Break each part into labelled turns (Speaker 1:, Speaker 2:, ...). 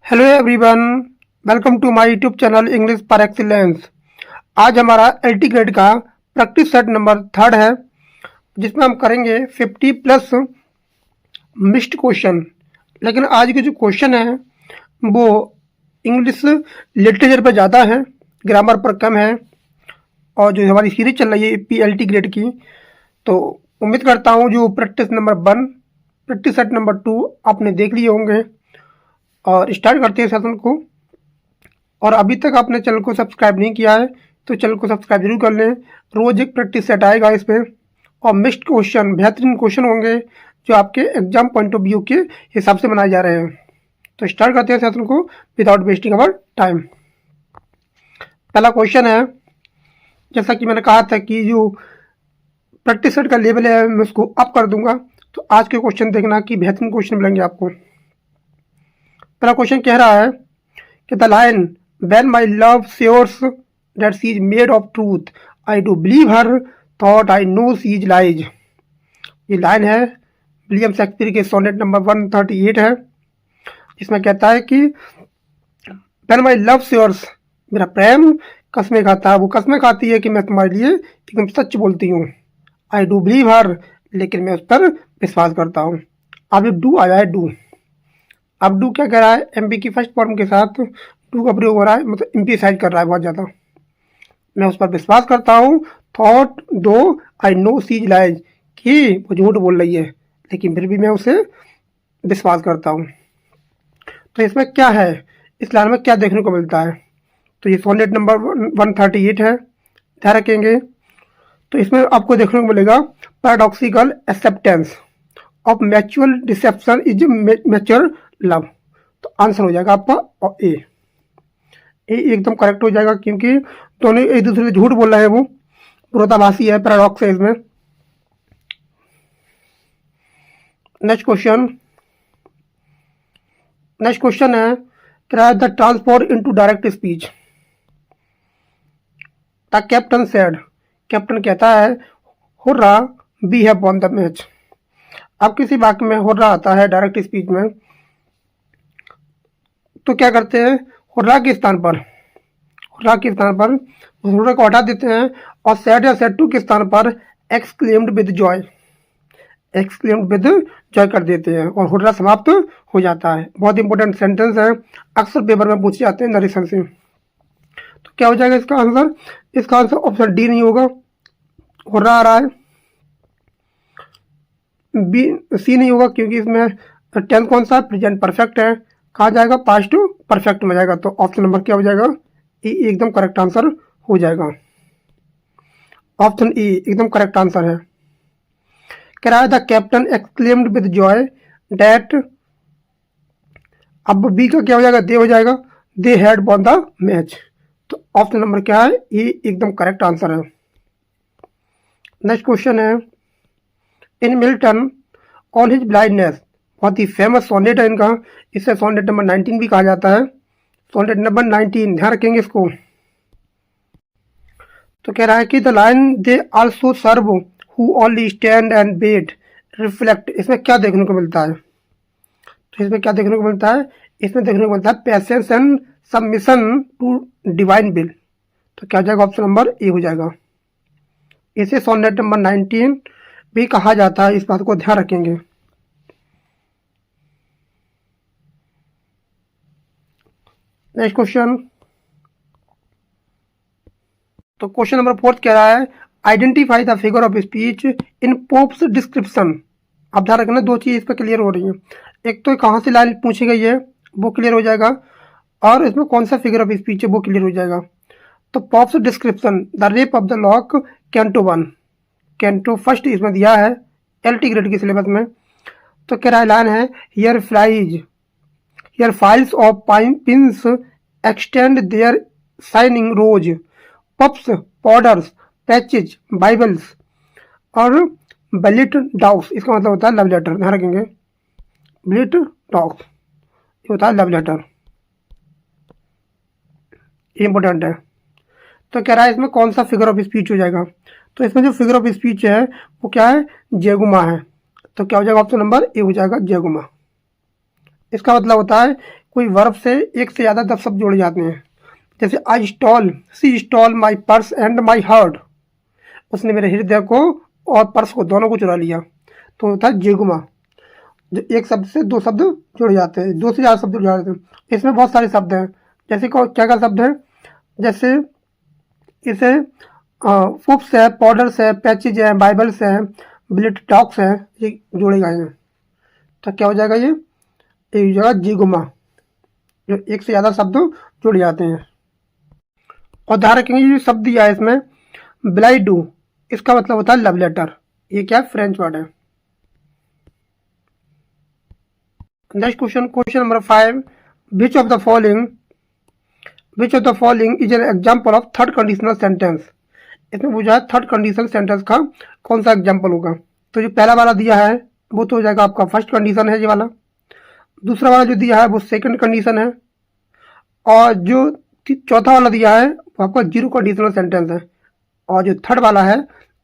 Speaker 1: Hello everyone, welcome to my YouTube channel English par excellence. आज हमारा LT grade का practice set number 3 है, जिसमें हम करेंगे 50 प्लस मिस्ड क्वेश्चन। लेकिन आज के जो क्वेश्चन है वो इंग्लिश लिटरेचर पर ज़्यादा है, ग्रामर पर कम है। और जो हमारी सीरीज चल रही है पीएलटी ग्रेड की, तो उम्मीद करता हूँ जो practice number 1, practice set number 2 आपने देख लिए होंगे। और स्टार्ट करते हैं सेशन को। और अभी तक आपने चैनल को सब्सक्राइब नहीं किया है तो चैनल को सब्सक्राइब जरूर कर लें। रोज एक प्रैक्टिस सेट आएगा इसमें, और मिस्ड क्वेश्चन, बेहतरीन क्वेश्चन होंगे जो आपके एग्जाम पॉइंट ऑफ व्यू के हिसाब से बनाए जा रहे हैं। तो स्टार्ट करते हैं सेशन को विदाउट वेस्टिंग अवर टाइम। पहला क्वेश्चन है, जैसा कि मैंने कहा था कि जो प्रैक्टिस सेट का लेवल है मैं उसको अप कर दूंगा, तो आज के क्वेश्चन देखना कि बेहतरीन क्वेश्चन मिलेंगे आपको। पहला क्वेश्चन कह रहा है कि the line when my love shows that she is made of truth, I do believe her, thought I know she is lies। ये लाइन है विलियम शेक्सपियर के सोनेट नंबर 138 है, जिसमें कहता है कि when my love shows, मेरा प्रेम कसमें खाता है, वो कसमें खाती है कि मैं तुम्हारे लिए एकदम सच बोलती हूँ। I do believe her, लेकिन मैं उस पर विश्वास करता हूँ। अब डू आया है, डू। अब डू क्या कह रहा है, एमपी की फर्स्ट फॉर्म के साथ डू का प्रयोग हो रहा है, मतलब एम्फसाइज कर रहा है बहुत ज़्यादा। मैं उस पर विश्वास करता हूँ। Thought though I know she is lies, कि वो झूठ बोल रही है लेकिन फिर भी मैं उसे विश्वास करता हूँ। तो इसमें क्या है, इस लाइन में क्या देखने को मिलता है, तो ये सोनेट नंबर 138 है, ध्यान रखेंगे। तो इसमें आपको देखने को मिलेगा paradoxical acceptance of mutual deception is mature love. तो आंसर हो जाएगा आपका ए एकदम करेक्ट हो जाएगा, क्योंकि दोनों एक दूसरे से झूठ बोल रहे हैं, वो विरोधाभासी है, पैराडॉक्स है इसमें। नेक्स्ट क्वेश्चन है the transform into direct speech. The captain said, captain कहता है hurrah we have won the match. अब किसी वाक्य में हुर्रा आता है डायरेक्ट स्पीच में, तो क्या करते हैं, हुर्रा के स्थान पर हुर्रा को हटा देते हैं और सेड या सेड टू के स्थान पर एक्सक्लेम्ड विद जॉय कर देते हैं और हुर्रा समाप्त हो जाता है। बहुत इंपॉर्टेंट सेंटेंस है, अक्सर पेपर में पूछे जाते हैं नरेशन से। तो क्या हो जाएगा इसका आंसर, इसका आंसर ऑप्शन डी नहीं होगा, हुर्रा आ रहा है। बी सी नहीं होगा, क्योंकि इसमें टेंस कौन सा, प्रेजेंट परफेक्ट है, कहा जाएगा पास्ट परफेक्ट में जाएगा। तो ऑप्शन नंबर क्या हो जाएगा, ए एकदम करेक्ट आंसर हो जाएगा। ऑप्शन ए एकदम करेक्ट आंसर है। कह रहा है the captain exclaimed with Joy that, अब बी का क्या हो जाएगा, दे हो जाएगा, they had von the match. तो ऑप्शन नंबर क्या है, ए एकदम करेक्ट आंसर है। नेक्स्ट क्वेश्चन है, इन मिल्टन ऑन हिज ब्लाइंडनेस, बहुत ही फेमस सोनेट है इनका, इसे सोनेट नंबर 19 भी कहा जाता है। सोनेट नंबर 19, ध्यान रखेंगे इसको। तो कह रहा है कि the line they also serve who only stand and wait reflect, इसमें क्या देखने को मिलता है, तो इसमें क्या देखने को मिलता है, इसमें देखने को मिलता है patience and submission to divine will. तो क्या हो जाएगा, ऑप्शन नंबर ए हो जाएगा। इसे सोनेट नंबर 19 भी कहा जाता है, इस बात को ध्यान रखेंगे। नेक्स्ट क्वेश्चन, तो क्वेश्चन नंबर 4 कह रहा है identify the figure of speech in pops description. अब ध्यान रखना, दो चीज इस पर क्लियर हो रही है, एक तो कहाँ से लाइन पूछी गई है वो क्लियर हो जाएगा, और इसमें कौन सा फिगर ऑफ स्पीच है वो क्लियर हो जाएगा। तो pops description the rape of the lock canto 1, canto first इसमें दिया है एलटी ग्रेड के सिलेबस में। तो कह रहा है लाइन है here files of pins extend their shining rows, puffs, powders, patches, bibles और ब्लिट डॉग्स, इसका मतलब होता है लव लेटर, ध्यान रखेंगे। ब्लिट डॉग्स ये होता है लव लेटर, इंपॉर्टेंट है। तो कह रहा है इसमें कौन सा फिगर ऑफ स्पीच हो जाएगा, तो इसमें जो फिगर ऑफ स्पीच है वो क्या है, जेगुमा है। तो क्या हो जाएगा, ऑप्शन नंबर ए हो जाएगा, जेगुमा। इसका मतलब होता है कोई वर्ब से एक से ज़्यादा 10 शब्द जोड़े जाते हैं। जैसे I stole, she stole my purse and my heart, उसने मेरे हृदय को और पर्स को दोनों को चुरा लिया। तो होता है जिगुमा, जो एक शब्द से दो शब्द जुड़ जाते हैं, दो से ज़्यादा शब्द जुड़ जाते हैं। इसमें बहुत सारे शब्द हैं, जैसे क्या क्या शब्द है, जैसे इसे फुप्स है, पाउडर्स है, पैचेज है, बाइबल्स है, ब्लिट टॉक्स है, ये जोड़े गए हैं। तो क्या हो जाएगा, ये हो जाएगा जिगुमा, जो एक से ज़्यादा शब्द जुड़ जाते हैं। और ध्यान रखेंगे ये शब्द दिया है इसमें ब्लाई डू, इसका मतलब होता है लव लेटर। ये क्या है, फ्रेंच वर्ड है। Next question, question number 5, which of the following is an example of third conditional sentence. इसमें पूछा है थर्ड कंडीशनल सेंटेंस का कौन सा एग्जाम्पल होगा। तो जो पहला वाला दिया है वो तो हो जाएगा आपका फर्स्ट कंडीशन है ये वाला, दूसरा वाला जो दिया है वो सेकंड कंडीशन है, और जो चौथा वाला दिया है वो आपका जीरो कंडीशनल सेंटेंस है, और जो थर्ड वाला है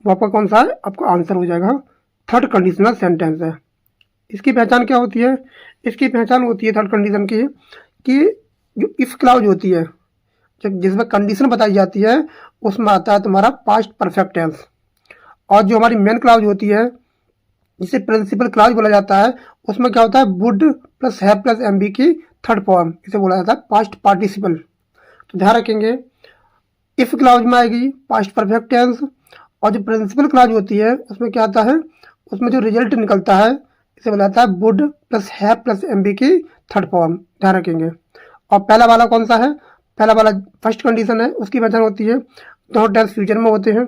Speaker 1: वो आपका कौन सा है, आपका आंसर हो जाएगा थर्ड कंडीशनल सेंटेंस है। इसकी पहचान क्या होती है, इसकी पहचान होती है थर्ड कंडीशन की कि जो इफ क्लाउज होती है, जब जिसमें कंडीशन बताई जाती है उसमें आता है तुम्हारा पास्ट परफेक्ट टेंस, और जो हमारी मेन क्लाउज होती है जिसे प्रिंसिपल क्लाउज बोला जाता है उसमें क्या होता है would plus have plus M B की थर्ड फॉर्म, इसे बोला जाता है पास्ट पार्टिसिपल। तो ध्यान रखेंगे इफ क्लाउज में आएगी पास्ट परफेक्ट टेंस, और जो प्रिंसिपल क्लाउज होती है उसमें क्या आता है, उसमें जो रिजल्ट निकलता है इसे बोला जाता है would plus have plus M B की थर्ड फॉर्म, ध्यान रखेंगे। और पहला वाला कौन सा है, पहला वाला फर्स्ट कंडीशन है, उसकी पहचान होती है दोनों टेंस फ्यूचर में होते हैं,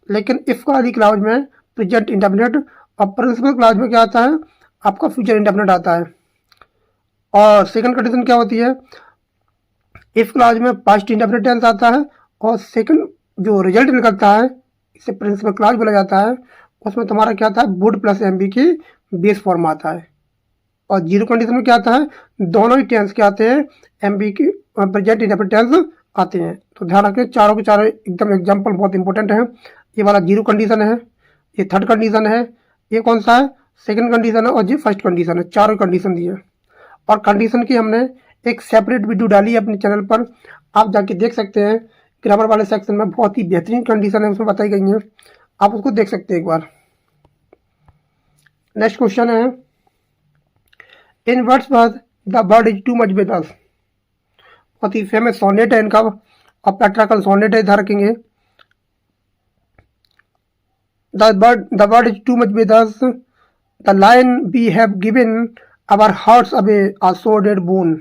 Speaker 1: लेकिन इफ वाली क्लाउज में प्रेजेंट इंडेफिनिट, और प्रिंसिपल क्लाउज में क्या आता है आपका फ्यूचर इंडेफिनिट आता है। और सेकंड कंडीशन क्या होती है, इफ क्लाउज में पास्ट इंडेफिनिट टेंस आता है, और सेकंड जो रिजल्ट निकलता है इसे प्रिंसिपल क्लाउज बोला जाता है, उसमें तुम्हारा क्या आता है वुड प्लस एम बी की बेस फॉर्म आता है। और जीरो कंडीशन में क्या आता है, दोनों ही टेंस के आते हैं, एम बी की प्रेजेंट इंडेफिनिट टेंस आते हैं। तो ध्यान रखें चारों के चारों एकदम एग्जाम्पल बहुत इंपॉर्टेंट है। ये वाला जीरो कंडीशन है, ये थर्ड कंडीशन है, ये कौन सा है सेकंड कंडीशन है, और ये फर्स्ट कंडीशन है, चारों कंडीशन दिए। और कंडीशन की हमने एक सेपरेट वीडियो डाली है अपने चैनल पर, आप जाके देख सकते हैं, ग्रामर वाले सेक्शन में बहुत ही बेहतरीन कंडीशन है उसमें बताई गई हैं, आप उसको देख सकते हैं एक बार। नेक्स्ट क्वेश्चन है, in Wordsworth the world is too much with us, बहुत ही फेमस सोनेट है इनका, और पेट्राकल सोनेट है, ध्यान रखेंगे। The world is too much with us, the line we have given our hearts away a sordid boon.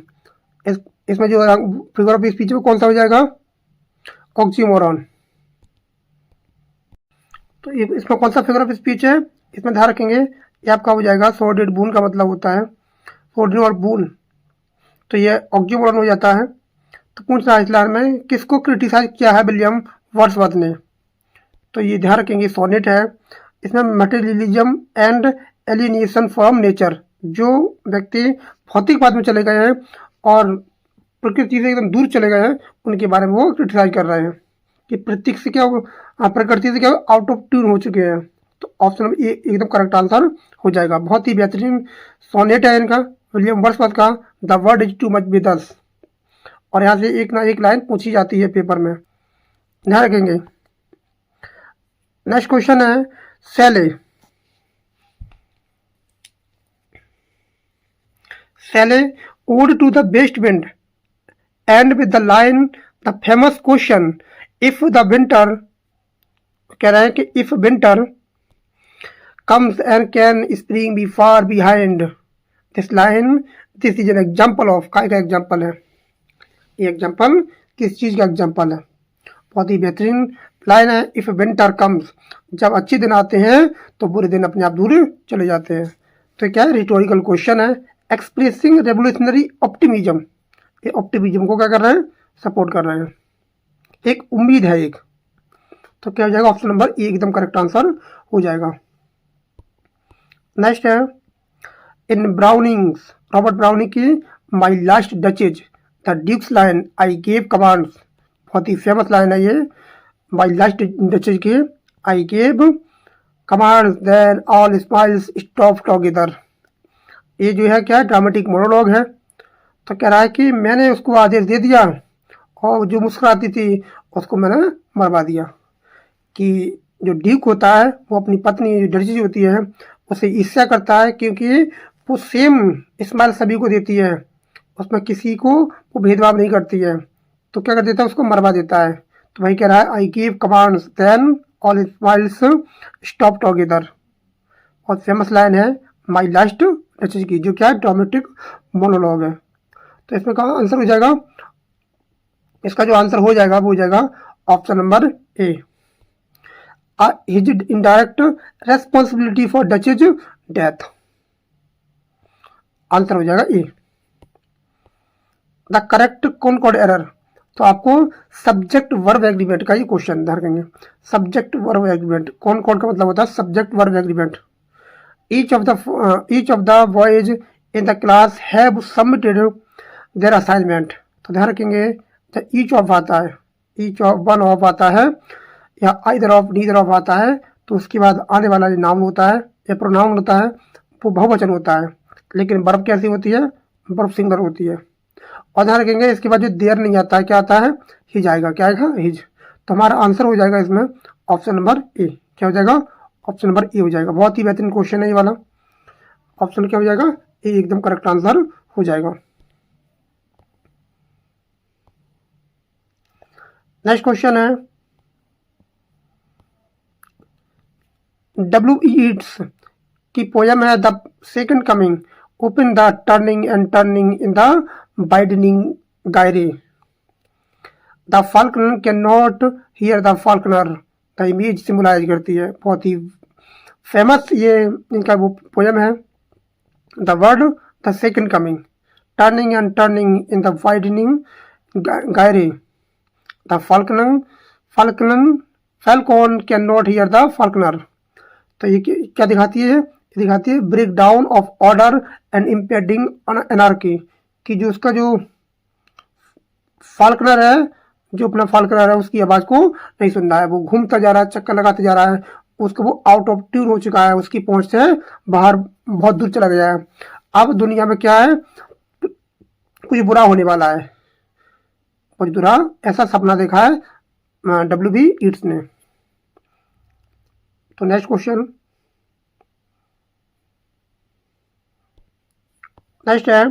Speaker 1: इसमें जो फिगर ऑफ स्पीच में कौन सा हो जाएगा, ऑक्सीमोरॉन। तो इसमें कौन सा फिगर ऑफ स्पीच है, इसमें ध्यान रखेंगे ये आपका हो जाएगा सोर्डेड बून का मतलब होता है सोर्डेड और बून, तो ये ऑक्सीमोरॉन हो जाता है। तो पूछ रहा है इस लाइन में किसको क्रिटिसाइज किया है विलियम वर्ड्सवर्थ ने, तो ये ध्यान रखेंगे सोनेट है। इसमें materialism and alienation from nature, जो व्यक्ति भौतिकवाद में चले गए हैं और प्रकृति से एकदम दूर चले गए हैं उनके बारे में वो क्रिटिसाइज कर रहे हैं कि प्रकृति से क्या आउट ऑफ ट्यून हो चुके हैं। तो ऑप्शन नंबर ए एकदम करेक्ट आंसर हो जाएगा। बहुत ही बेहतरीन सोनेट है इनका विलियम वर्ड्सवर्थ का, the word is too much with अस, और यहाँ से एक ना एक लाइन पूछी जाती है पेपर में, ध्यान रखेंगे। नेक्स्ट क्वेश्चन है, Sally ode to the best wind and with the line the famous question if the winter, कह रहे हैं कि if winter comes and can spring be far behind this line, this is an example of, का example है ये, example किस चीज़ का example है, बहुत ही बेहतरीन लाइन है। इफ विंटर कम्स, जब अच्छे दिन आते हैं तो बुरे दिन अपने आप दूर चले जाते हैं। तो क्या है, रिटोरिकल क्वेश्चन है। एक्सप्रेसिंग रेवोल्यूशनरी ऑप्टिमिज्म, ये ऑप्टिमिज्म को क्या कर रहे हैं, सपोर्ट कर रहे हैं, एक उम्मीद है एक। तो क्या हो जाएगा, ऑप्शन नंबर ए एकदम करेक्ट आंसर हो जाएगा। नेक्स्ट है, इन ब्राउनिंग्स, रॉबर्ट ब्राउनिंग की My Last Duchess the Duke's line I gave commands, बहुत ही फेमस लाइन है ये, माई लास्ट डचेज की I gave commands then all smiles stop together. ये जो है क्या है, ड्रामेटिक मोनोलॉग है। तो कह रहा है कि मैंने उसको आदेश दे दिया और जो मुस्कुराती थी उसको मैंने मरवा दिया। कि जो ड्यूक होता है वो अपनी पत्नी जो डचेस होती है उसे ईर्ष्या करता है, क्योंकि वो सेम स्माइल सभी को देती है, उसमें किसी को वो भेदभाव नहीं करती है। तो क्या कर देता है, उसको मरवा देता है। तो वही कह रहा है I give commands then all smiles stop together. और फेमस लाइन है माई लास्ट डचेस की, जो क्या है ड्रामेटिक मोनोलॉग है। तो इसमें कहा आंसर हो जाएगा, इसका जो आंसर हो जाएगा वो हो जाएगा option number A, his indirect responsibility for Dutch's death। Answer हो जाएगा ए। द करेक्ट कॉनकॉर्ड एरर, तो आपको सब्जेक्ट वर्ब एग्रीमेंट का ये क्वेश्चन ध्यान रखेंगे। सब्जेक्ट वर्ब एग्रीमेंट, कॉनकॉर्ड का मतलब होता है subject verb agreement. Each of the boys in the class have submitted there assignment. तो ध्यान रखेंगे जब ईच ऑफ आता है, ईच ऑफ वन ऑफ आता है या आइदर ऑफ नीदर ऑफ आता है, तो उसके बाद आने वाला जो नाउन होता है या प्रोनाउन होता है वो बहुवचन होता है। लेकिन वर्ब कैसी होती है, वर्ब सिंगुलर होती है। और ध्यान रखेंगे इसके बाद जो देयर नहीं आता है, क्या आता है, हिज आएगा। क्या आएगा, हिज। तो हमारा आंसर हो जाएगा इसमें ऑप्शन नंबर ए। क्या हो जाएगा, ऑप्शन नंबर ए हो जाएगा। बहुत ही बेहतरीन क्वेश्चन है ये वाला। ऑप्शन क्या हो जाएगा, ए एकदम करेक्ट आंसर हो जाएगा। नेक्स्ट क्वेश्चन है डब्ल्यू ईट्स की पोयम है the second coming, open the turning and turning in the widening gyre, the falconer can not hear the falconer. The image symbolise करती है, बहुत ही फेमस ये इनका वो पोयम है। The word the second coming, turning and turning in the widening gyre, the falcon can not hear the falconer. तो ये क्या दिखाती है, ये दिखाती है break down of order and impending anarchy. कि जो उसका जो फाल्कनर है, जो अपना फाल्कनर है उसकी आवाज़ को नहीं सुन रहा है, वो घूमता जा रहा है, चक्कर लगाते जा रहा है, उसको वो आउट ऑफ ट्यून हो चुका है, उसकी पहुंच से बाहर बहुत दूर चला गया है। अब दुनिया में क्या है, कुछ बुरा होने वाला है, कुछ बुरा, ऐसा सपना देखा है डब्ल्यू बी ईट्स ने। तो नेक्स्ट क्वेश्चन, नेक्स्ट है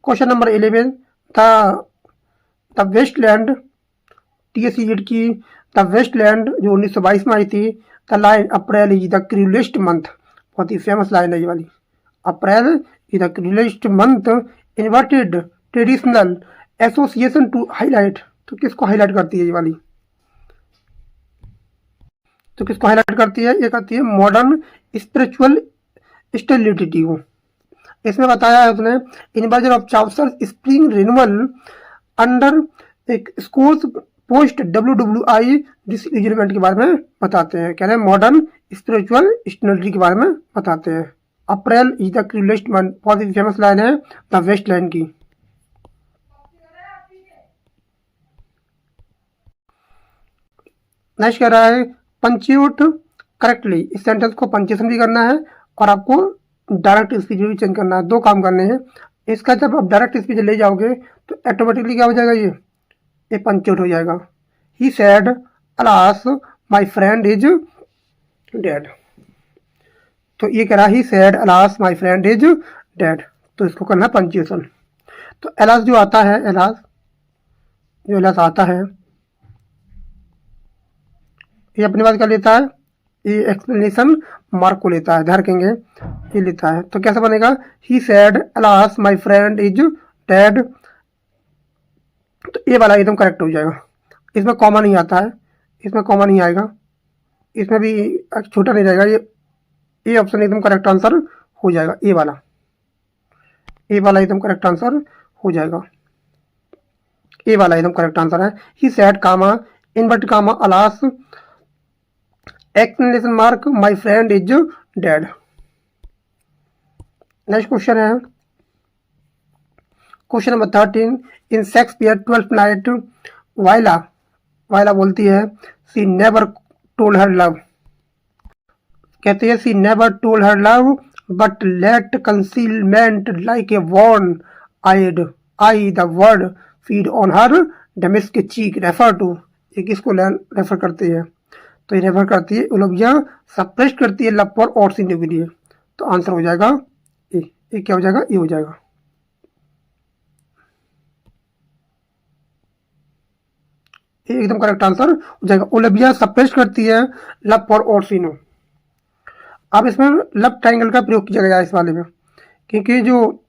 Speaker 1: question number 11। The wasteland, TSE की द वेस्टलैंड जो 1922 में आई थी। The line April is the cruellest month, बहुत ही फेमस लाइन है ये वाली। April is the cruellest month inverted traditional association to highlight. तो किसको हाईलाइट करती है ये वाली, तो किसको हाईलाइट करती है, ये करती है मॉडर्न स्पिरिचुअल स्टेबिलिटी को। इसमें बताया है उसने inversion of Chaucer spring renewal under एक स्कूल्स पोस्ट WWI डिसइंगेजमेंट के बारे में बताते हैं। कह रहे हैं मॉडर्न स्पिरिचुअल स्टेबिलिटी के बारे में बताते हैं। अप्रैल इज द क्रूलेस्ट मंथ, बहुत ही फेमस लाइन है द वेस्टलैंड की। नेक्स्ट कह रहा है पंक्चुएट करेक्टली। इस सेंटेंस को पंक्चुएशन भी करना है और आपको डायरेक्ट स्पीच भी चेंज करना है, दो काम करने हैं। इसका जब आप डायरेक्ट स्पीच ले जाओगे तो ऑटोमेटिकली क्या हो जाएगा, ये पंक्चुएट हो जाएगा। He said alas my friend is dead. तो ये कह रहा है he said alas my friend is dead, तो इसको करना पंक्चुएशन। तो अलास जो आता है, अलास जो अलास आता है, ये अपनी बात कर लेता है, ये एक्सप्लेनेशन मार्क को लेता है, ध्यान रखेंगे ये लेता है। तो कैसा बनेगा, he said alas my friend is dead. तो ये वाला एकदम करेक्ट हो जाएगा। इसमें कॉमा नहीं आता है, इसमें कॉमा नहीं आएगा, इसमें भी छोटा नहीं रहेगा, ये ऑप्शन एकदम करेक्ट आंसर हो जाएगा। ये वाला एकदम करेक्ट आंसर हो जाएगा। ये वाला एकदम करेक्ट आंसर है। He said comma inverted comma alas exclamation mark my friend is dead. Next question है question number 13। In Shakespeare 12th night Viola बोलती है she never told her love. कहती है she never told her love but let concealment like a worm eyed I the bud feed on her damask cheek refer to, ये किसको refer करती है? तो ये रेफर करती है ओलिविया सप्रेस करती है लव फॉर ओर्सिनो के लिए। तो आंसर हो जाएगा ये क्या हो जाएगा? ये हो जाएगा। ये एकदम करेक्ट आंसर हो जाएगा। ओलिविया सप्रेस करती है लव फॉर ओर्सिनो। अब इसमें लव ट्रायंगल का प्रयोग किया गया है इस वाले में, क्योंकि जो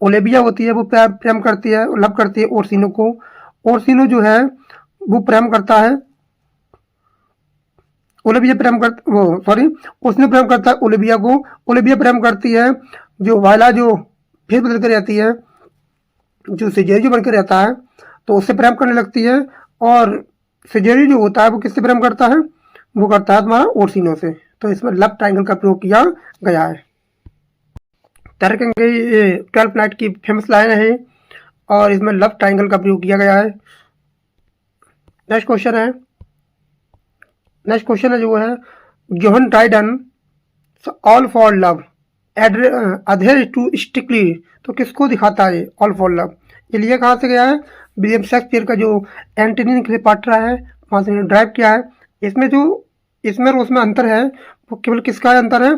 Speaker 1: ओलिविया होती है वो प्रेम करती है, लव करती है ओर्सिनो को। ओर्सिनो जो है वो प्रेम करता है, ओलिविया प्रेम कर वो सॉरी उसने प्रेम करता है ओलिविया को। ओलिविया प्रेम करती है जो वायला, जो फिर बदल कर रहती है, जो सिजेरियो बनकर रहता है, तो उससे प्रेम करने लगती है। और सिजेरियो जो होता है वो किससे प्रेम करता है? वो करता है तुम्हारा ओर्सिनो से। तो इसमें लव ट्रायंगल का प्रयोग किया गया है। तरकेंगे ये 12th नाइट की फेमस लाइन है और इसमें लव ट्रायंगल का प्रयोग किया गया है। नेक्स्ट क्वेश्चन है जो है John Dryden all for love other to स्टिकली, तो किसको दिखाता है ऑल फॉर लव? ये लिए कहाँ से गया है? विलियम शेक्सपियर का जो एंटोनी क्लेयोपाट्रा है वहाँ से ड्राइव किया है। इसमें और उसमें अंतर है, वो केवल किसका अंतर है?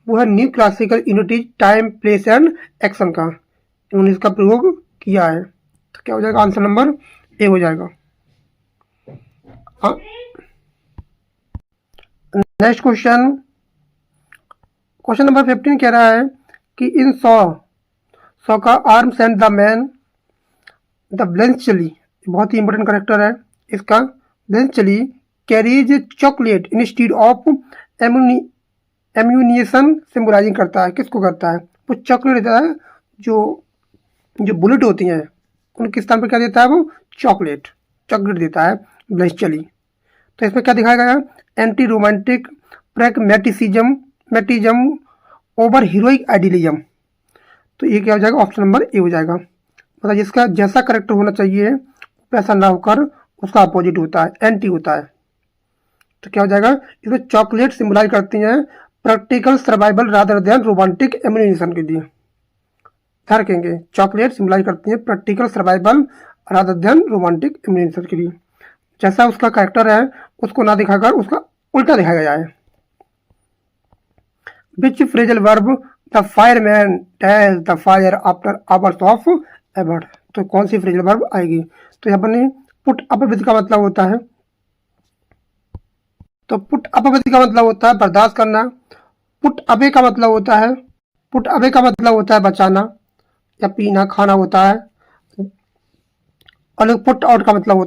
Speaker 1: वो है new classical unity time place and action का, उन्होंने इसका प्रयोग किया है। तो क्या हो जाएगा? आंसर नंबर ए हो जाएगा। नेक्स्ट क्वेश्चन नंबर 15 कह रहा है कि इन सौ का arms and the man the Bluntschli, बहुत ही इंपॉर्टेंट करेक्टर है इसका। Bluntschli carries chocolate instead of ammunition symbolising करता है, किसको करता है? वो चॉकलेट देता है, जो बुलेट होती हैं उनके स्थान पर क्या देता है? वो चॉकलेट देता है ब्लेंचली। तो इसमें क्या दिखाया गया? Anti romanticism over heroic idealism. तो ये क्या हो जाएगा? ऑप्शन नंबर ए हो जाएगा। मतलब जिसका जैसा करेक्टर होना चाहिए वैसा ना होकर उसका अपोजिट होता है, एंटी होता है। तो क्या हो जाएगा? इसमें चॉकलेट सिंबलाइज करती हैं practical survival rather than romantic ammunition के लिए। ध्यान रखेंगे, चॉकलेट सिंबलाइज करती हैं practical survival rather than romantic ammunition के लिए। जैसा उसका कैरेक्टर है उसको ना दिखाकर उसका उल्टा दिखाया गया है। Which phrasal verb the fireman dash the fire after hours of effort, तो कौन सी फ्रेजल वर्ब आएगी? तो यहाँ पर पुट अप विद का मतलब होता है, तो पुट अप विद का मतलब होता है बर्दाश्त करना। पुट अवे का मतलब होता है बचाना या पीना, खाना होता है। और पुट आउट का मतलब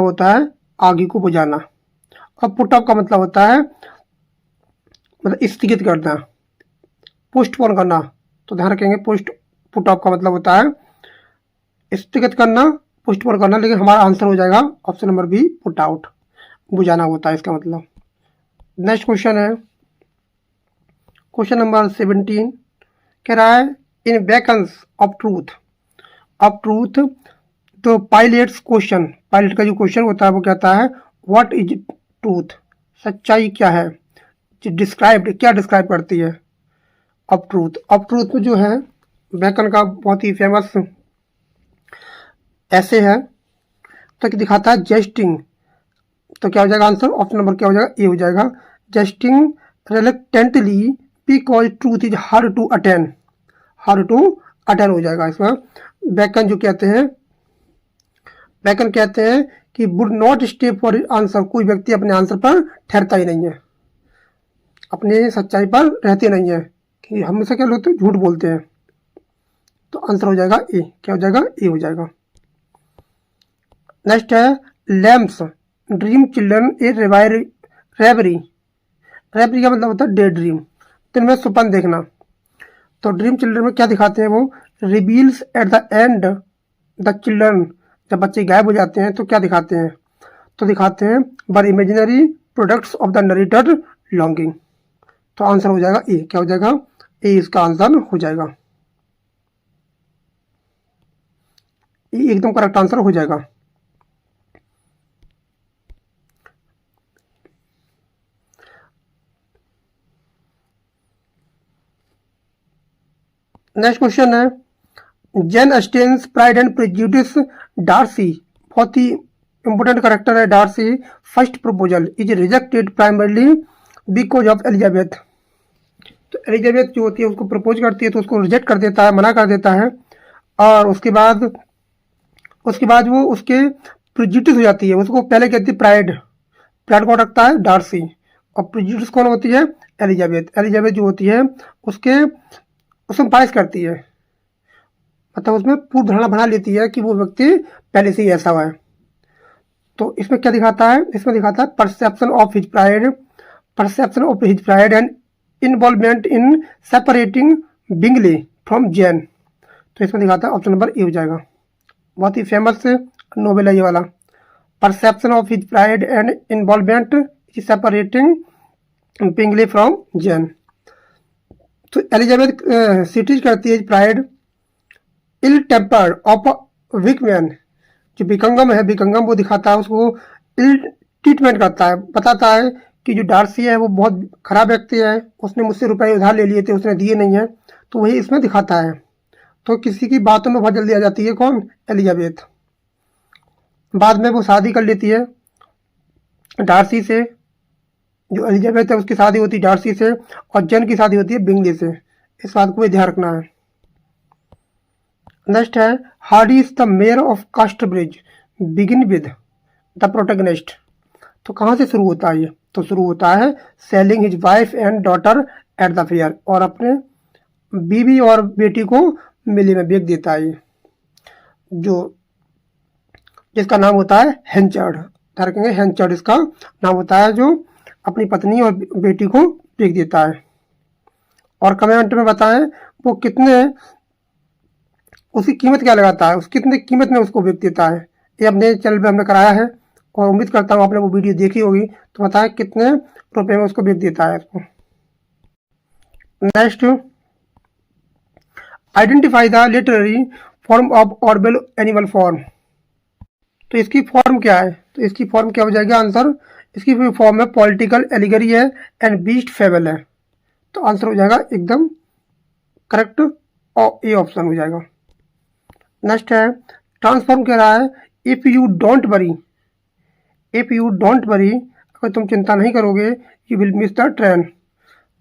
Speaker 1: होता है आगे को बुझाना। और पुट अप का मतलब होता है मतलब स्थगित करना, पोस्टपोन करना। तो ध्यान रखेंगे, पुट अप का मतलब होता है स्थगित करना, पोस्टपोन करना। लेकिन हमारा आंसर हो जाएगा option number B, put out, बुझाना होता है इसका मतलब। नेक्स्ट क्वेश्चन है क्वेश्चन नंबर 17 कह रहा है इन बेकन्स ऑफ ट्रूथ तो पायलट का जो क्वेश्चन होता है वो कहता है व्हाट इज ट्रूथ, सच्चाई क्या है? क्या डिस्क्राइब करती है ऑफ ट्रूथ में जो है बेकन का बहुत ही फेमस ऐसे है, तो दिखाता है जस्टिंग। तो क्या हो जाएगा आंसर? ऑप्शन नंबर क्या हो जाएगा? ए हो जाएगा। Jesting reluctantly because truth is hard to attain हो जाएगा इसमें। बेकन कहते हैं कि would not stay for answer, कोई व्यक्ति अपने आंसर पर ठहरता ही नहीं है, अपने सच्चाई पर रहते नहीं है, कि हमेशा क्या लोग झूठ बोलते हैं। तो आंसर हो जाएगा ए। क्या हो जाएगा? ए हो जाएगा। नेक्स्ट है लैम्प्स ड्रीम चिल्ड्रन ए रेवरी का मतलब होता है डे ड्रीम, दिन में सुपन देखना। तो ड्रीम चिल्ड्रन में क्या दिखाते हैं? वो reveals at the end the children, जब बच्चे गायब हो जाते हैं तो क्या दिखाते हैं? तो दिखाते हैं बर imaginary products of the narrated longing. तो आंसर हो जाएगा ए। क्या हो जाएगा? ए इसका आंसर हो जाएगा। ए एकदम करेक्ट आंसर हो जाएगा। नेक्स्ट क्वेश्चन है Jane Austen's, Pride and Prejudice, Darcy, बहुत ही इंपोर्टेंट करेक्टर है Darcy, first proposal is rejected primarily because of Elizabeth. तो एलिजाबेथ जो होती है उसको प्रपोज करती है तो उसको रिजेक्ट कर देता है, मना कर देता है, और उसके बाद वो उसके प्रेजुडिस हो जाती है। उसको पहले कहती है प्राइड, प्राइड कौन रखता है? डार्सी, और प्रेजुडिस कौन होती है? एलिजाबेथ। एलिजाबेथ जो होती है उसके उसमें बाइस करती है, मतलब उसमें पूर्व धारणा बना लेती है कि वो व्यक्ति पहले से ही ऐसा हुआ है। तो इसमें क्या दिखाता है? इसमें दिखाता है perception of his pride, perception of his pride and involvement in separating Bingley from Jane. तो इसमें दिखाता है ऑप्शन नंबर ए हो जाएगा। बहुत ही फेमस नोवेल है ये वाला, perception of his pride and involvement in separating Bingley from Jane. तो एलिजाबेथ सिटीज करती है pride, ill temper of weak man, जो विकंगम है, विकंगम वो दिखाता है, उसको इल ट्रीटमेंट करता है, बताता है कि जो डार्सी है वो बहुत खराब व्यक्ति है, उसने मुझसे रुपए उधार ले लिए थे, उसने दिए नहीं है। तो वही इसमें दिखाता है। तो किसी की बातों में बहुत जल्दी आ जाती है कौन? एलिजाबेथ। बाद में वो शादी कर लेती है डार्सी से, जो एलिजाबेथ है उसकी शादी होती है डार्सी से, और जन की शादी होती है बिंगली से। इस बात को भी ध्यान रखना है। नेक्स्ट है Hardy is the mayor of Casterbridge, begin with the protagonist. तो कहाँ से शुरू होता है ये? तो शुरू होता है selling his wife and daughter at the fair, और अपने बीवी और बेटी को मेले में बेच देता है, जो जिसका नाम होता है हेंचर्ड। ध्यान रखेंगे, हेंचर्ड इसका नाम होता है, जो अपनी पत्नी और बेटी को बेच देता है। और कमेंट में बताएं वो कितने, उसकी कीमत क्या लगाता है, उस कितने कीमत में उसको बेच देता है। ये अपने चैनल पे हमने कराया है और उम्मीद करता हूँ आपने वो वीडियो देखी होगी। तो बताएं कितने रुपए में उसको बेच देता है उसको। Next, identify the literary form of ऑर्बेल एनिमल फॉर्म। तो इसकी फॉर्म क्या है? तो इसकी फॉर्म क्या हो जाएगा? आंसर इसकी फॉर्म है पॉलिटिकल एलिगरी है एंड बीस्ट फेबल है। तो आंसर हो जाएगा एकदम करेक्ट, और ए ऑप्शन हो जाएगा। नेक्स्ट है ट्रांसफॉर्म कह रहा है if you don't worry, if you don't worry, अगर तुम चिंता नहीं करोगे, you will miss the train,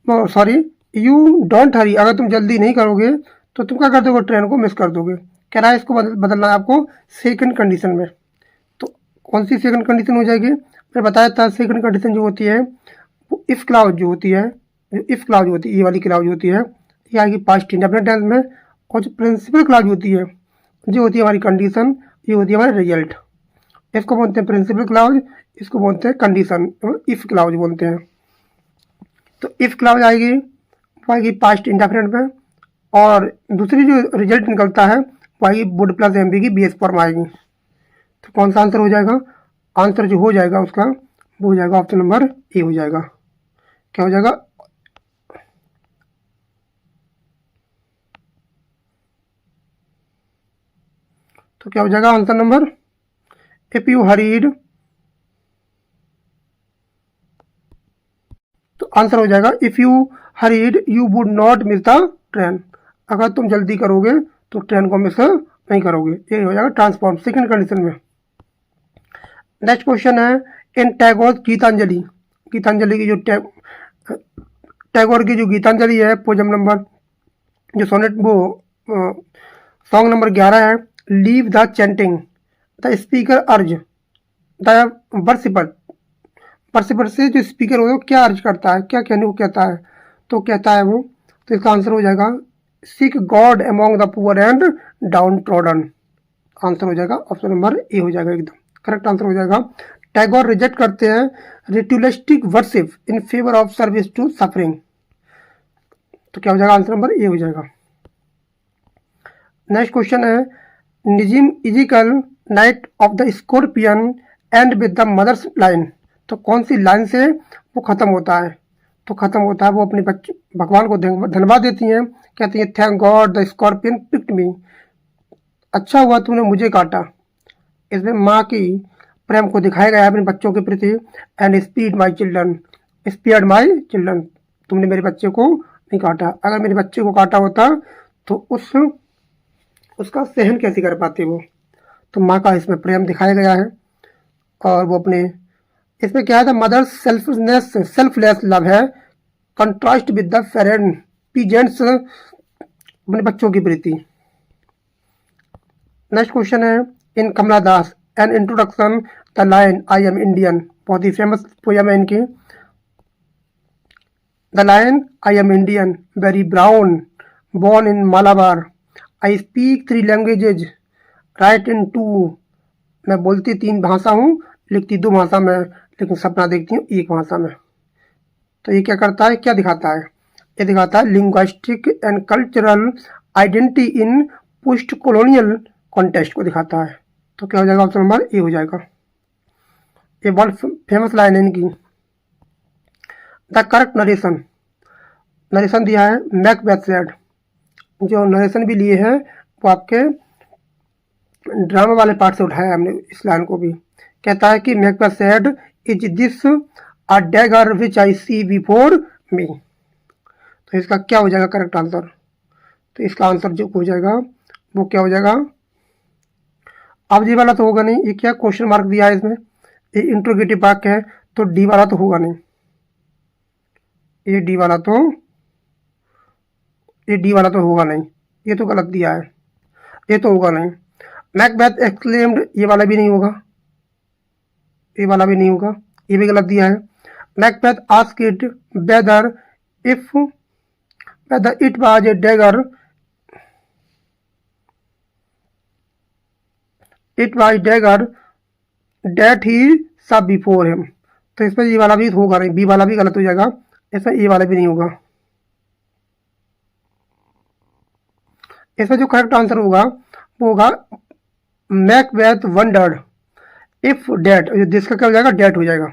Speaker 1: sorry you don't हरी, अगर तुम जल्दी नहीं करोगे तो तुम क्या कर दोगे? ट्रेन को मिस कर दोगे। कह रहा है इसको बदलना है आपको सेकंड कंडीशन में। तो कौन सी सेकंड कंडीशन हो जाएगी? मैंने बताया था सेकंड कंडीशन जो होती है वो इफ क्लाउज जो होती है, जो इफ क्लाउज होती है, ये वाली क्लाउज होती है, ये आएगी पास्ट इंडेफिनिट टेंस में। और जो प्रिंसिपल क्लाउज होती है, जो होती है हमारी कंडीशन, ये होती है हमारे रिजल्ट। इसको बोलते हैं प्रिंसिपल क्लाउज, इसको बोलते हैं कंडीशन, इफ क्लाउज बोलते हैं। तो इफ क्लाउज आएगी वो आएगी पास्ट इंडेफिनिट में, और दूसरी जो रिजल्ट निकलता है वो आएगी वुड प्लस एम बी की बेस फॉर्म आएगी। तो कौन सा आंसर हो जाएगा? आंसर जो हो जाएगा उसका वो हो जाएगा ऑप्शन नंबर ए हो जाएगा। क्या हो जाएगा? तो क्या हो जाएगा answer number? If you hurried, तो आंसर हो जाएगा if you hurried you would not miss the train, अगर तुम जल्दी करोगे तो ट्रेन को मिस नहीं करोगे। ये हो जाएगा ट्रांसफॉर्म सेकंड कंडीशन में। नेक्स्ट क्वेश्चन है इन टैगोर गीतांजलि, गीतांजलि की जो टैगोर की जो गीतांजलि है, पोजम नंबर जो सोनेट वो सॉन्ग नंबर 11 है, leave the chanting the speaker अर्ज द वर्सिपर, वर्सिपर से जो स्पीकर हो क्या अर्ज करता है, क्या कहने को कहता है? तो कहता है वो, तो इसका आंसर हो जाएगा seek God among the poor and down trodden. Answer हो जाएगा ऑप्शन नंबर ए हो जाएगा, एकदम करेक्ट आंसर हो जाएगा। टैगोर रिजेक्ट करते हैं ritualistic worship in favour of service to suffering. तो क्या हो जाएगा? आंसर नंबर ए हो जाएगा। नेक्स्ट क्वेश्चन है Nissim Ezekiel night of the scorpion end with the mother's line. तो कौन सी लाइन से वो खत्म होता है? तो खत्म होता है वो अपने बच्चे भगवान को धन्यवाद देती हैं, कहती हैं thank God the scorpion picked me, अच्छा हुआ तूने मुझे काटा। इसमें माँ की प्रेम को दिखाया गया है अपने बच्चों के प्रति। And speed my children, speed my children, तुमने मेरे बच्चे को नहीं काटा। अगर मेरे बच्चे को काटा होता तो उसका सहन कैसे कर पाती वो। तो माँ का इसमें प्रेम दिखाया गया है। और वो अपने इसमें क्या है, द मदर्स सेल्फलेस लव है कंट्रास्ट विद द पीजेंट्स अपने बच्चों की प्रीति। नेक्स्ट क्वेश्चन है, in Kamala Das an introduction the line I am Indian, बहुत ही फेमस पोयम है इनकी। The line I am Indian very brown born in Malabar, I speak 3 languages, write in 2, मैं बोलती 3 भाषा हूँ, लिखती 2 भाषा में, लेकिन सपना देखती हूँ 1 भाषा में। तो ये क्या करता है, क्या दिखाता है, ये दिखाता है linguistic and cultural identity in post colonial context को दिखाता है। तो क्या हो जाएगा, ऑप्शन नंबर ए हो जाएगा। ये बहुत फेमस लाइन है इनकी। द करेक्ट नरेशन दिया है मैकबेथ सेड, जो नरेशन भी लिए हैं वो आपके ड्रामा वाले पार्ट से उठाया हमने इस लाइन को भी। कहता है कि Macbeth said is this a dagger which I see before me. तो इसका क्या हो जाएगा करेक्ट आंसर, तो इसका आंसर जो हो जाएगा वो क्या हो जाएगा, अब ये वाला तो होगा नहीं, ये क्या क्वेश्चन मार्क दिया है इसमें, ये इंट्रोगेटिव वाक्य है, तो डी वाला तो होगा नहीं, ये डी वाला तो होगा नहीं, ये तो गलत दिया है, ये तो होगा नहीं। मैकबेथ एक्सक्लेम्ड, ये वाला भी नहीं होगा, ये वाला भी नहीं होगा, ये भी गलत दिया है। Macbeth asked whether it was a dagger, it was dagger that he saw before him. तो इसमें ये वाला भी होगा नहीं, बी वाला भी गलत हो जाएगा, इसमें ए वाला भी नहीं होगा। इसमें जो करेक्ट आंसर होगा वो होगा मैकबेथ वंडर्ड इफ डेट, जो देश का क्या हो जाएगा, डेट हो जाएगा,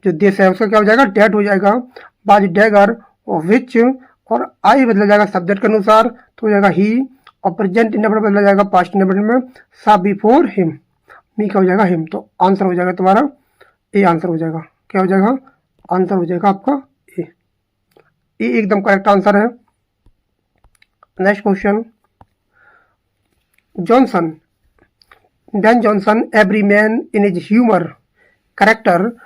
Speaker 1: जो देश है उसका क्या हो जाएगा, डेट हो जाएगा। बाज डैगर विच और आई बदला जाएगा सब्जेक्ट के अनुसार, तो हो जाएगा ही, और प्रेजेंट इंडेफिनिट बदला जाएगा पास्ट इंडेफिनिट में, सा बिफोर हिम, मी का हो जाएगा हिम। तो आंसर हो जाएगा तुम्हारा ए, आंसर हो जाएगा, क्या हो जाएगा, आंसर हो जाएगा आपका ए, एकदम करेक्ट आंसर है। Next question, Johnson Dan Johnson, every man in his humor character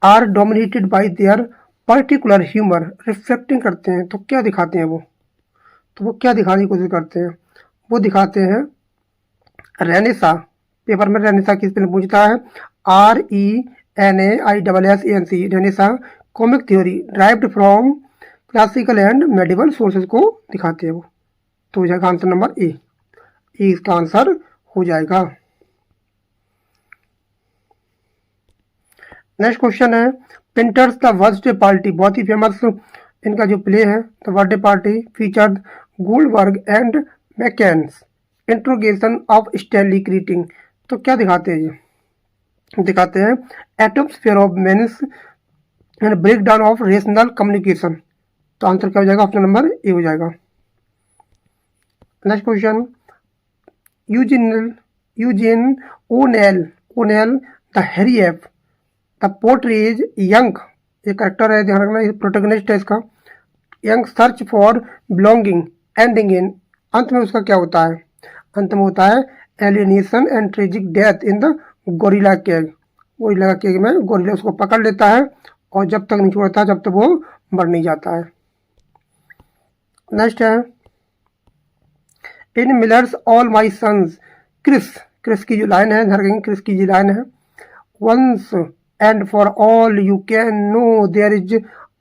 Speaker 1: are dominated by their particular humor, reflecting करते हैं, तो क्या दिखाते हैं वो, तो वो क्या दिखाने की कोशिश करते हैं, वो दिखाते हैं रेनेसा, पेपर में रेनेसा किस पे पूछता है, RENAISSANC, Renaissance comic theory derived from classical and medieval sources को दिखाते हैं वो। तो हो जाएगा आंसर नंबर ए, इसका आंसर हो जाएगा। नेक्स्ट क्वेश्चन है, पेंटर्स द बर्थडे पार्टी, बहुत ही फेमस इनका जो प्ले है the birthday party, featured Goldberg and McCann's interrogation of Stanley greeting. तो क्या दिखाते हैं, ये दिखाते हैं atmosphere of menace and break down of rational communication. तो आंसर क्या हो जाएगा, ऑप्शन नंबर ए हो जाएगा। Next question, Eugene O'Neill the hairy ape the portrays Yank, ये करेक्टर है, ध्यान रखना, ये प्रोटेगनिस्ट है इसका। Young search for belonging ending in, अंत में उसका क्या होता है, अंत में होता है alienation and tragic death in the gorilla keg. Gorilla keg में गोरिल्ला उसको पकड़ लेता है और जब तक नहीं छोड़ता जब तक वो मर नहीं जाता है। नेक्स्ट है, in Miller's all my sons, Chris की जो लाइन है, क्रिस की जो लाइन है, once and for all you can know there is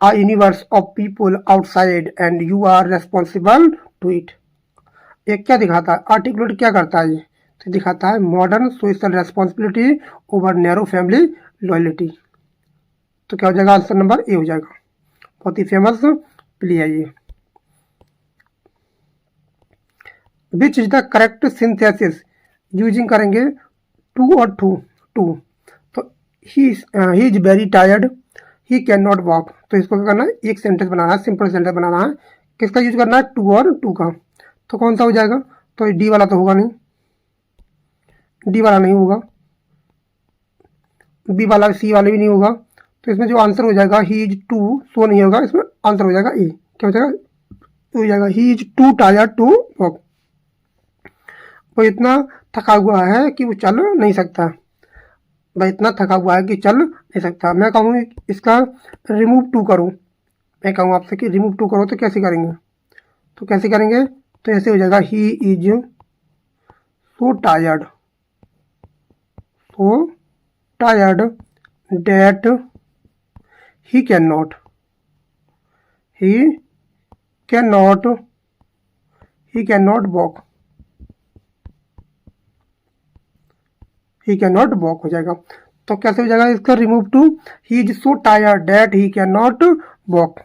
Speaker 1: a universe of people outside and you are responsible to it। ये क्या दिखाता है, आर्टिकुलेट क्या करता है, ये तो दिखाता है modern social responsibility over narrow family loyalty. तो क्या हो जाएगा, आंसर नंबर ए हो जाएगा, बहुत ही फेमस प्ले है ये। Which is the correct synthesis, using करेंगे टू और to. He is very tired, he can not walk. तो इसको क्या करना है, एक सेंटेंस बनाना है, सिंपल सेंटेंस बनाना है, किसका यूज करना है, टू और टू का। तो कौन सा हो जाएगा, तो डी वाला तो होगा नहीं, डी वाला नहीं होगा, बी वाला सी वाला भी नहीं होगा। तो इसमें जो आंसर हो जाएगा ही इज टू, सो नहीं होगा, इसमें आंसर हो जाएगा ए, क्या हो जाएगा, हो जाएगा he is too tired to walk. वो इतना थका हुआ है कि वो चल नहीं सकता। भाई इतना थका हुआ है कि चल नहीं सकता। मैं कहूँ इसका रिमूव टू करूँ, मैं कहूँ आपसे कि रिमूव टू करो, तो कैसे करेंगे? तो कैसे करेंगे? तो ऐसे हो जाएगा, he is so tired, so tired that he can not, he can not, he can not walk, he can not walk हो जाएगा। तो कैसे हो जाएगा इसका remove too? He is so tired that he can not walk.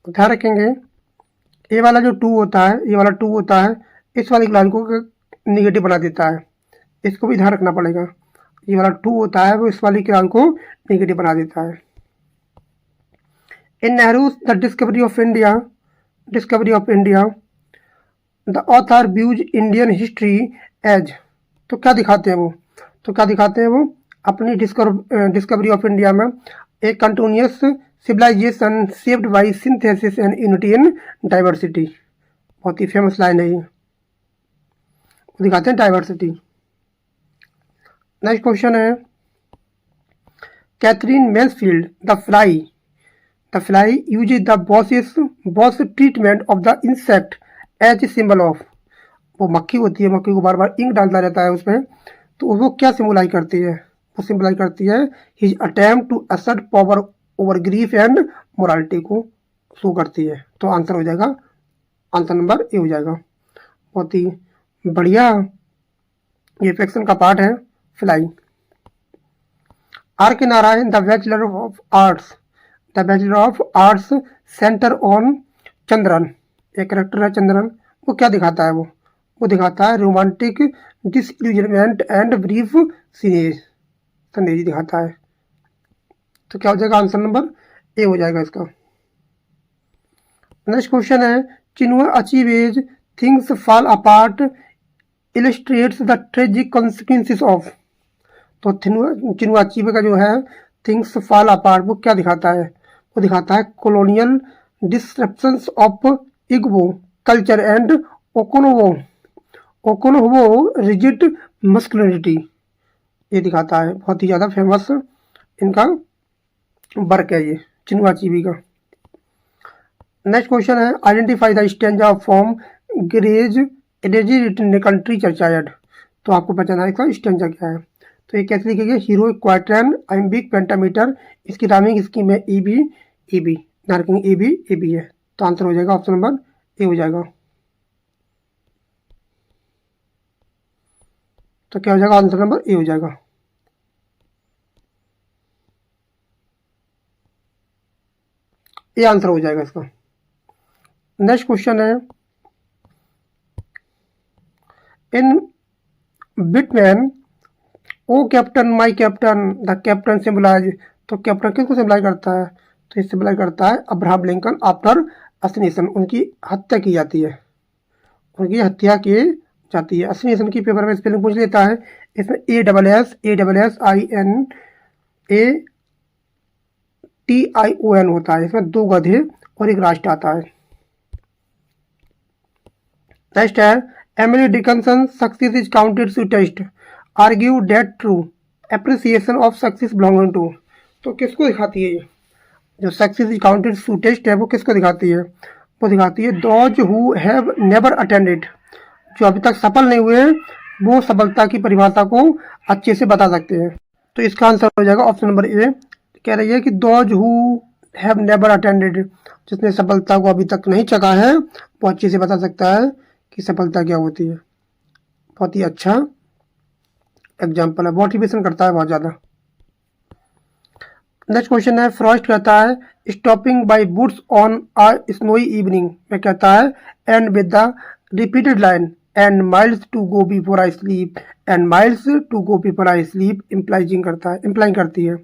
Speaker 1: ध्यान रखेंगे, ये वाला जो टू होता है, ये वाला टू होता है, इस वाली क्लास को निगेटिव बना देता है, इसको भी ध्यान रखना पड़ेगा। ये वाला टू होता है वो इस वाली क्लास को निगेटिव बना देता है। In Nehru the discovery of India, discovery of India the author views Indian history as, तो क्या दिखाते हैं वो? तो क्या दिखाते हैं वो? अपनी डिस्कवरी ऑफ इंडिया में एक continuous civilization shaped by synthesis and unity in diversity, बहुत ही फेमस लाइन है ये, वो दिखाते हैं डाइवर्सिटी। नेक्स्ट क्वेश्चन है, Katherine Mansfield the fly uses the Bosch treatment of the insect as a symbol of, वो मक्खी होती है, मक्खी को बार बार इंक डालता रहता है उसमें, तो वो क्या सिम्बलाइज करती है? वो सिम्बलाइज करती है his attempt to assert power over grief and morality को शो करती है। तो आंसर हो जाएगा, आंसर नंबर ए हो जाएगा। बहुत ही बढ़िया ये फ्रैक्शन का पार्ट है फ्लाई। आर के Narayan the bachelor of arts, the bachelor of arts centre on Chandran, एक करेक्टर है चंद्रन, वो क्या दिखाता है? वो दिखाता है रोमांटिक डिसइल्यूजनमेंट एंड ब्रीफ संदेश दिखाता है। तो क्या हो जाएगा? आंसर नंबर ए हो जाएगा इसका। नेक्स्ट क्वेश्चन है, चिनुआ अचीवेज things fall apart illustrates the tragic consequences of, तो चिनुआ अचीवे का जो है थिंग्स फॉल अपार्ट वो क्या दिखाता है? वो दिखाता है colonial disruptions of Igbo culture and Okonkwo rigid masculinity, ये दिखाता है। बहुत ही ज़्यादा फेमस इनका वर्क है ये चिनुआ अचीवे का। नेक्स्ट क्वेश्चन है, identify the stanza form Gray's elegy written country churchyard, तो आपको पहचाना है इसका स्टेंजा क्या है। तो ये कैसे लिखेंगे? हीरो क्वार्टरन आइम्बिक पेंटामीटर, इसकी रामिंग स्कीम है ई बी ध्यान रखेंगे ए बी है। तो आंसर हो जाएगा ऑप्शन नंबर ए हो जाएगा। तो क्या हो जाएगा? आंसर नंबर ए हो जाएगा। ये आंसर हो जाएगा इसका। नेक्स्ट क्वेश्चन है, in Whitman O captain my captain the captain symbolize, तो कैप्टन किसको सिंबलाइज करता है? तो ये सिंबलाइज करता है अब्राहम लिंकन आफ्टर असैसिनेशन, उनकी हत्या की जाती है, उनकी हत्या की जाती है। असैसिनेशन की पेपर में स्पेलिंग पूछ लेता है, इसमें ASSINATION होता है, इसमें दो गधे और एक राष्ट्र आता है। नेक्स्ट है, Emily Dickinson success is counted to test argue that true appreciation of success belonging to, तो किसको दिखाती है? ये जो success is counted to test है वो किसको दिखाती है? वो दिखाती है those who have never attended, जो अभी तक सफल नहीं हुए वो सफलता की परिभाषा को अच्छे से बता सकते हैं। तो इसका आंसर हो जाएगा ऑप्शन नंबर ए। कह रही है कि those who have never attended, जिसने सफलता को अभी तक नहीं चखा है वो अच्छे से बता सकता है कि सफलता क्या होती है। बहुत ही अच्छा एग्जाम्पल है, मोटिवेशन करता है बहुत ज़्यादा। नेक्स्ट क्वेश्चन है, फ्रॉस्ट कहता है stopping by woods on a snowy evening में कहता है and with the repeated line and miles to go before I sleep and miles to go before I sleep emphasizing करती है।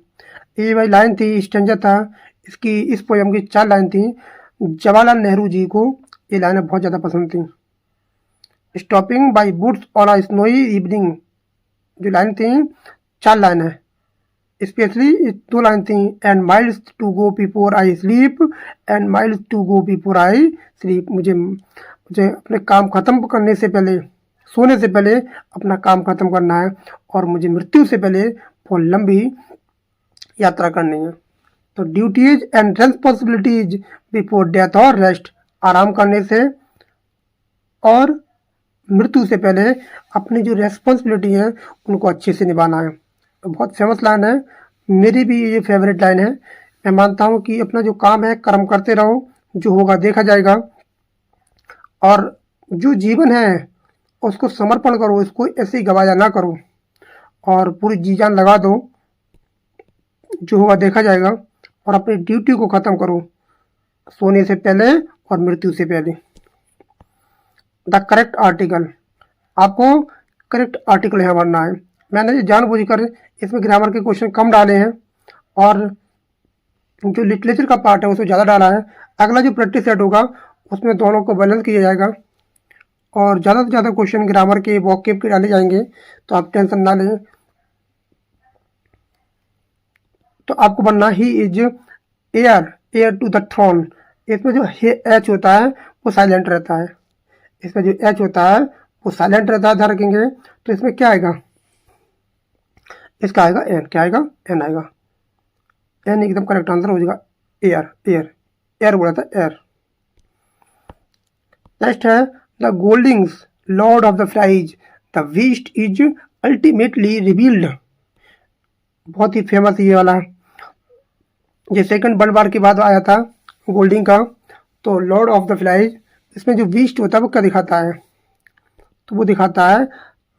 Speaker 1: ये भाई लाइन थी, स्टेंजा था इसकी, इस पोयम की 4 लाइन थी। जवाहरलाल नेहरू जी को ये लाइनें बहुत ज़्यादा पसंद थी। Stopping by woods on a snowy evening जो लाइन थी 4 लाइन है, स्पेशली 2 लाइन थी, and miles to go before I sleep and miles to go before I sleep, मुझे अपने काम ख़त्म करने से पहले सोने से पहले अपना काम खत्म करना है और मुझे मृत्यु से पहले बहुत लंबी यात्रा करनी है। तो duties and responsibilities before death और रेस्ट, आराम करने से और मृत्यु से पहले अपनी जो रेस्पॉन्सिबिलिटी है उनको अच्छे से निभाना है। तो बहुत फेमस लाइन है, मेरी भी ये फेवरेट लाइन है। मैं मानता हूँ कि अपना जो काम है कर्म करते रहो, जो होगा देखा जाएगा, और जो जीवन है उसको समर्पण करो, इसको ऐसे ही गवाया ना करो और पूरी जी जान लगा दो, जो होगा देखा जाएगा, और अपनी ड्यूटी को ख़त्म करो सोने से पहले और मृत्यु से पहले। द करेक्ट आर्टिकल, आपको करेक्ट आर्टिकल यहाँ भरना है। मैंने जानबूझकर इसमें ग्रामर के क्वेश्चन कम डाले हैं और जो लिटरेचर का पार्ट है उसको ज़्यादा डाला है। अगला जो प्रैक्टिस सेट होगा उसमें दोनों को बैलेंस किया जाएगा और ज़्यादा से ज़्यादा क्वेश्चन ग्रामर के, वोकैब के डाले जाएंगे, तो आप टेंशन ना लें। तो आपको बनना he is heir to the throne. इसमें जो एच होता है वो साइलेंट रहता है, इसमें जो एच होता है वो साइलेंट रहता है, ध्यान रखेंगे। तो इसमें क्या आएगा, इसका आएगा एन, क्या आएगा एन आएगा, एन एकदम करेक्ट आंसर हो जाएगा। एयर एयर एयर बोला था, एयर। नेक्स्ट है the Golding's lord of the flies, the beast is ultimately revealed. बहुत ही फेमस ये वाला, ये सेकंड वर्ल्ड वार के बाद आया था गोल्डिंग का। तो लॉर्ड ऑफ द फ्लाइज, इसमें जो बीस्ट होता है वो क्या दिखाता है, तो वो दिखाता है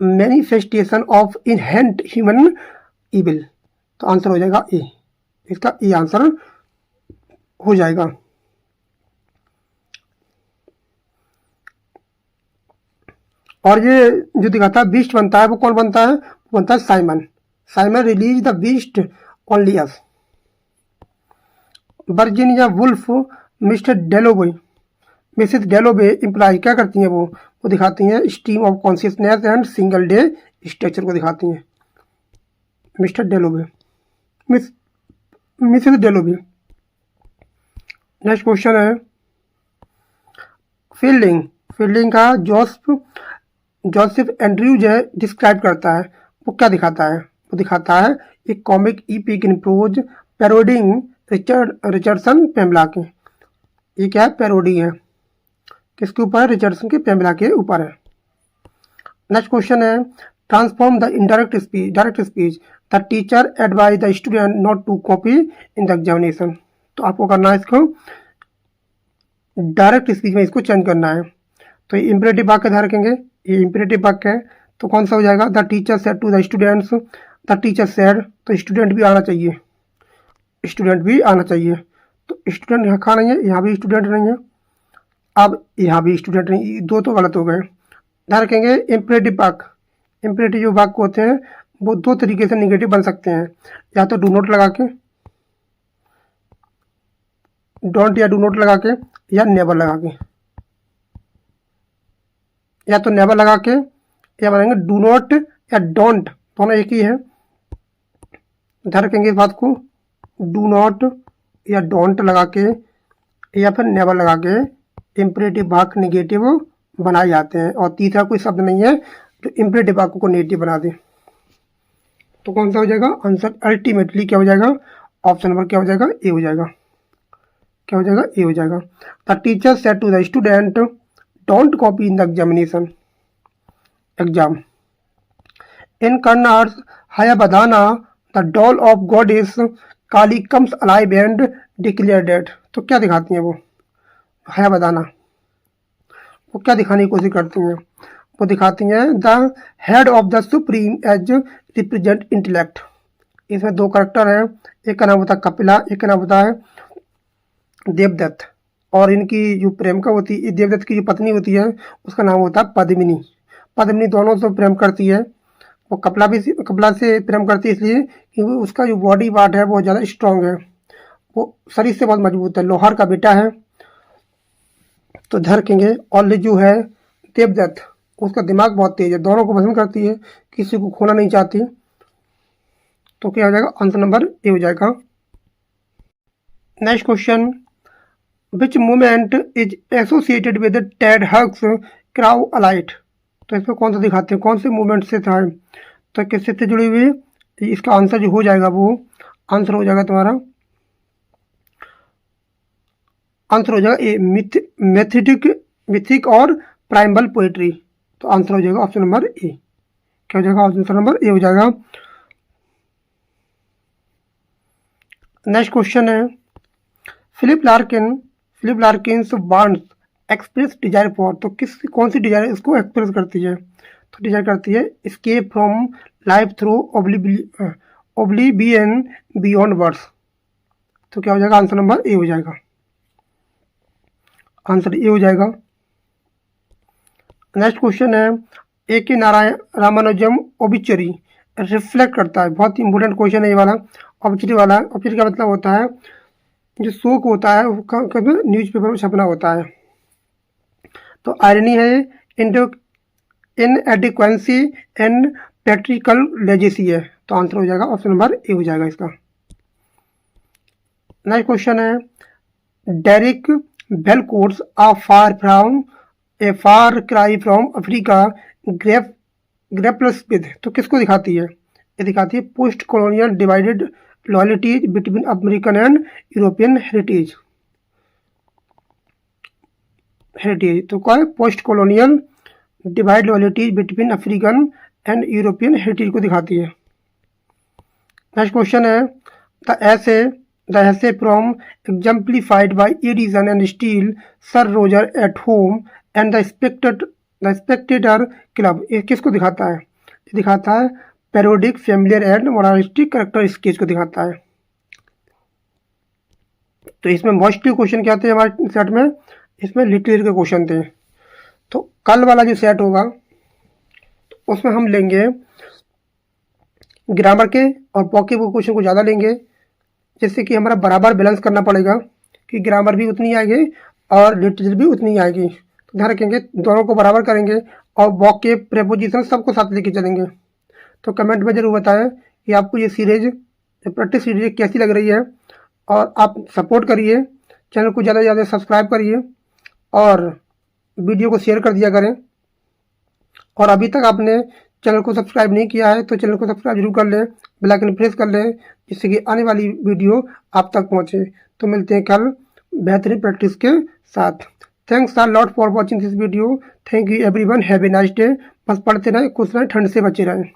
Speaker 1: manifestation of inherent human evil. तो आंसर हो जाएगा ए, इसका ए आंसर हो जाएगा। और ये जो दिखाता है बीस्ट बनता है, वो कौन बनता है, वो बनता है Simon. Simon release the beast only us. Virginia Woolf mister डेलोवे, Mrs डेलोवे imply क्या करती हैं, वो दिखाती हैं stream of consciousness and single day structure को दिखाती हैं। Mister डेलोवे, Mrs डेलोवे। नेक्स्ट क्वेश्चन है फील्डिंग, फील्डिंग का जोसेफ एंड्रयूज है डिस्क्राइब करता है, वो क्या दिखाता है, वो दिखाता है एक comic epic in prose parodying Richardson Pamela के। ये क्या है, पैरोडी है, किसके ऊपर है, रिचर्डसन के पेम्बला के ऊपर है। नेक्स्ट क्वेश्चन है transform the indirect speech, direct speech, the teacher advise the student not to copy in the examination. तो आपको करना है इसको डायरेक्ट स्पीच में इसको चेंज करना है। तो ये इंपरेटिव वाक्य ध्यान रखेंगे, ये इंपरेटिव वाक्य है, तो कौन सा हो जाएगा, the teacher said to the students, the teacher said, तो स्टूडेंट भी आना चाहिए, स्टूडेंट भी आना चाहिए। तो स्टूडेंट यहाँ खा नहीं है, यहाँ भी स्टूडेंट नहीं है, अब यहाँ भी स्टूडेंट नहीं, दो तो गलत हो गए। ध्यान रखेंगे इंपरेटिव वाक्य, इंपरेटिव जो वाक्य होते हैं वो दो तरीके से निगेटिव बन सकते हैं, या तो डू नॉट लगा के, डोंट या डू नॉट लगा के, या नेवर लगा के, या तो नेवर लगा के, या बनाएंगे डू नॉट या डोंट, दोनों एक ही है। ध्यान रखेंगे इस बात को, डू नॉट या डोंट लगा के या फिर नेवर लगा के इंपरेटिव वाक्य निगेटिव बनाए जाते हैं, और तीसरा कोई शब्द नहीं है जो इंपरेटिव वाक्य को नेगेटिव बना दे। तो कौन सा हो जाएगा आंसर, अल्टीमेटली क्या हो जाएगा, ऑप्शन नंबर क्या हो जाएगा, ए हो जाएगा, क्या हो जाएगा, ए हो जाएगा। The teacher said to the student don't copy in the examination, exam. In Karnad's Hayavadana the doll of goddess Kali comes alive and declare dead. तो क्या दिखाती हैं वो, हयाबदाना, वो क्या दिखाने की कोशिश करती हैं, वो दिखाती हैं the head of the supreme age represent intellect. इसमें दो करेक्टर हैं, एक का नाम होता है कपिला, एक का नाम होता है देवदत्त, और इनकी जो प्रेमिका होती है, देवदत्त की जो पत्नी होती है उसका नाम होता है पद्मिनी। पद्मिनी दोनों से प्रेम करती है, वो कपिला से प्रेम करती है इसलिए क्योंकि उसका जो बॉडी पार्ट है बहुत ज़्यादा स्ट्रांग है, वो शरीर से बहुत मजबूत है, लोहार का बेटा है। तो ध्यान रखेंगे, और जो है देवदत्त उसका दिमाग बहुत तेज है, दोनों को पसंद करती है, किसी को खोना नहीं चाहती। तो क्या हो जाएगा आंसर नंबर ए हो जाएगा। Next question, which movement is associated with Ted Hughes crow alight. तो इसमें कौन सा दिखाते हैं, कौन से मूवमेंट से था, तो किससे से जुड़ी हुई, इसका आंसर जो हो जाएगा वो आंसर हो जाएगा तुम्हारा, आंसर हो जाएगा ए, मिथिक और प्राइमल पोएट्री। तो आंसर हो जाएगा ऑप्शन नंबर ए। क्या हो जाएगा, आंसर नंबर ए हो जाएगा। नेक्स्ट क्वेश्चन है, Philip Larkin wants express desire for, तो कौन सी डिजायर इसको एक्सप्रेस करती है, तो डिजायर करती है escape from life through oblivion beyond words. तो क्या हो जाएगा, आंसर नंबर ए हो जाएगा, आंसर ए हो जाएगा। नेक्स्ट क्वेश्चन है, ए के नारायण रामानुजम ओबिचरी रिफ्लेक्ट करता है, बहुत ही इंपॉर्टेंट क्वेश्चन है ये वाला। ऑब्चरी वाला, ऑब्चरी का मतलब होता है जो शोक होता है वो कभी न्यूज़पेपर में छपना होता है। तो आयरनी है, इनएडिक्वेंसी एंड प्रैक्टिकल लेजेसी है। तो आंसर हो जाएगा ऑप्शन नंबर ए हो जाएगा इसका। नेक्स्ट क्वेश्चन है, Derek Walcott's a far cry from Africa grapples with, तो किसको दिखाती है, ये दिखाती है post colonial divided loyalties between American and European heritage. तो क्या है, post colonial divide loyalties between African and European heritage को दिखाती है। नेक्स्ट क्वेश्चन है, the essay from exemplified by Edison and Steele, Sir Roger at Home and the Spectator Club, ये किसको दिखाता है, ये दिखाता है parodic familiar and moralistic character sketch को दिखाता है। तो इसमें मोस्टली क्वेश्चन क्या थे हमारे सेट में, इसमें लिटरेचर के क्वेश्चन थे। तो कल वाला जो सेट होगा तो उसमें हम लेंगे ग्रामर के और पॉकेट बुक क्वेश्चन को ज़्यादा लेंगे, जिससे कि हमारा बराबर बैलेंस करना पड़ेगा कि ग्रामर भी उतनी आएगी और लिटरेचर भी उतनी आएगी। तो ध्यान रखेंगे, दोनों को बराबर करेंगे और वोकैब प्रेपोजिशन सबको साथ लेके चलेंगे। तो कमेंट में ज़रूर बताएं कि आपको ये सीरीज, प्रैक्टिस सीरीज कैसी लग रही है, और आप सपोर्ट करिए, चैनल को ज़्यादा से ज़्यादा सब्सक्राइब करिए और वीडियो को शेयर कर दिया करें। और अभी तक आपने चैनल को सब्सक्राइब नहीं किया है तो चैनल को सब्सक्राइब जरूर कर लें, बेल आइकन प्रेस कर लें, जिससे कि आने वाली वीडियो आप तक पहुंचे। तो मिलते हैं कल बेहतरीन प्रैक्टिस के साथ। Thanks a lot for watching this video. Thank you everyone, have a nice day. बस पढ़ते रहें, खुश रहें, ठंड से बचे रहें।